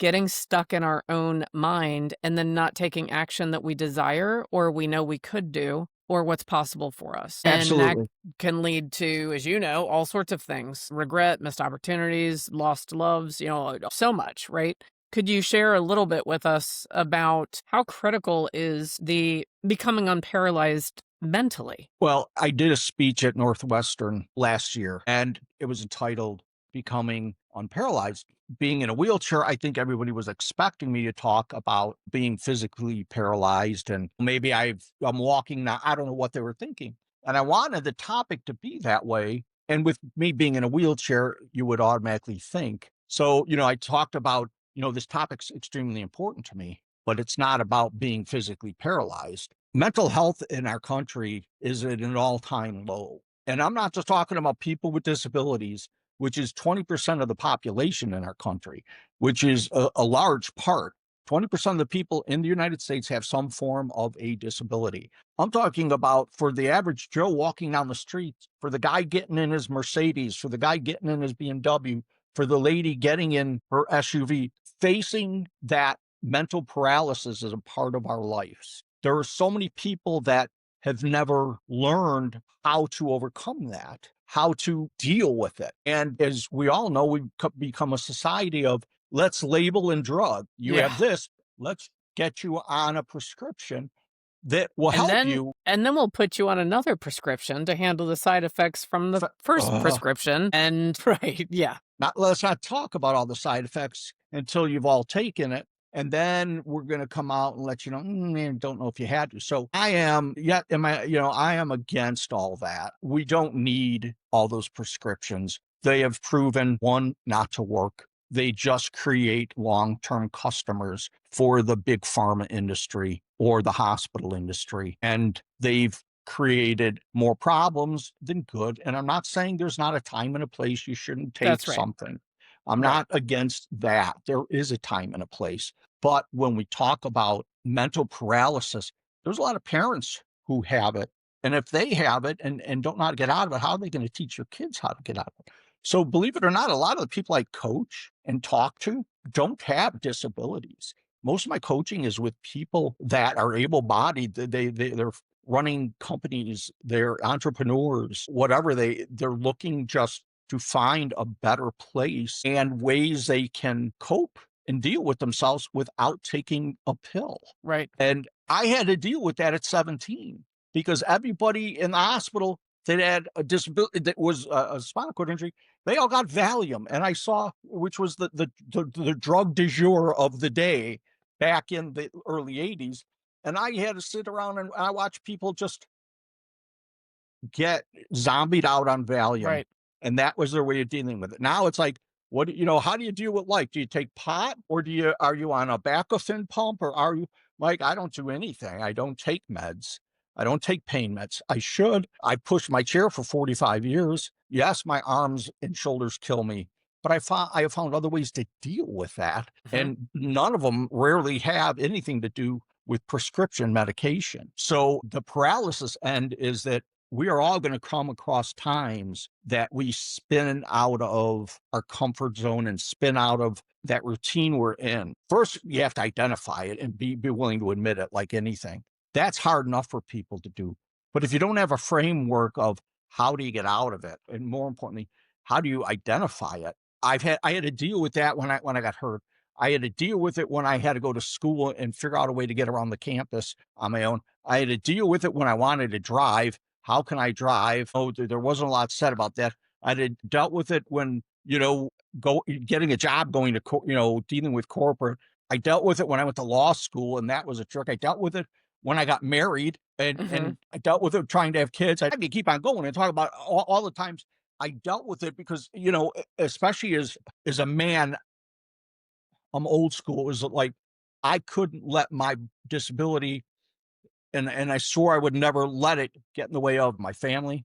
getting stuck in our own mind and then not taking action that we desire or we know we could do or what's possible for us. And that Absolutely. can lead to, as you know, all sorts of things: regret, missed opportunities, lost loves, so much, right? Could you share a little bit with us about how critical is the becoming unparalyzed mentally? Well, I did a speech at Northwestern last year, and it was entitled Becoming Unparalyzed. Being in a wheelchair, I think everybody was expecting me to talk about being physically paralyzed, and maybe I'm walking now. I don't know what they were thinking. And I wanted the topic to be that way. And with me being in a wheelchair, you would automatically think. So, I talked about, this topic's extremely important to me, but it's not about being physically paralyzed. Mental health in our country is at an all-time low. And I'm not just talking about people with disabilities, which is 20% of the population in our country, which is a large part. 20% of the people in the United States have some form of a disability. I'm talking about for the average Joe walking down the street, for the guy getting in his Mercedes, for the guy getting in his BMW, for the lady getting in her SUV, facing that mental paralysis is a part of our lives. There are so many people that have never learned how to overcome that, how to deal with it. And as we all know, we've become a society of let's label and drug. You Yeah. have this, let's get you on a prescription that will And help then you. and then we'll put you on another prescription to handle the side effects from the first Uh, prescription. And right, yeah. let's not talk about all the side effects until you've all taken it. And then we're going to come out and let you know, man, don't know if you had to. So I am against all that. We don't need all those prescriptions. They have proven, one, not to work. They just create long-term customers for the big pharma industry or the hospital industry. And they've created more problems than good. And I'm not saying there's not a time and a place you shouldn't take That's right. something. I'm Right. not against that. There is a time and a place. But when we talk about mental paralysis, there's a lot of parents who have it. And if they have it and don't know how to get out of it, how are they going to teach your kids how to get out of it? So believe it or not, a lot of the people I coach and talk to don't have disabilities. Most of my coaching is with people that are able-bodied. They're running companies, they're entrepreneurs, whatever they're looking just to find a better place and ways they can cope and deal with themselves without taking a pill. Right. And I had to deal with that at 17 because everybody in the hospital that had a disability that was a spinal cord injury, they all got Valium. And I saw, which was the drug du jour of the day back in the early 80s. And I had to sit around and I watched people just get zombied out on Valium. Right. And that was their way of dealing with it. Now it's like, how do you deal with life? Do you take pot or are you on a baclofen pump or are you Mike? I don't do anything. I don't take meds. I don't take pain meds. I should. I pushed my chair for 45 years. Yes, my arms and shoulders kill me, but I have found other ways to deal with that. Mhm. And none of them rarely have anything to do with prescription medication. So the paralysis end is that we are all going to come across times that we spin out of our comfort zone and spin out of that routine we're in. First, you have to identify it and be willing to admit it like anything. That's hard enough for people to do. But if you don't have a framework of how do you get out of it, and more importantly, how do you identify it? I had to deal with that when I got hurt. I had to deal with it when I had to go to school and figure out a way to get around the campus on my own. I had to deal with it when I wanted to drive. How can I drive? Oh, there wasn't a lot said about that. I had dealt with it when, getting a job, going to, dealing with corporate. I dealt with it when I went to law school, and that was a trick. I dealt with it when I got married, and Mhm. I dealt with it trying to have kids. I can keep on going and talk about all the times I dealt with it because, especially as a man, I'm old school. It was like I couldn't let my disability and I swore I would never let it get in the way of my family,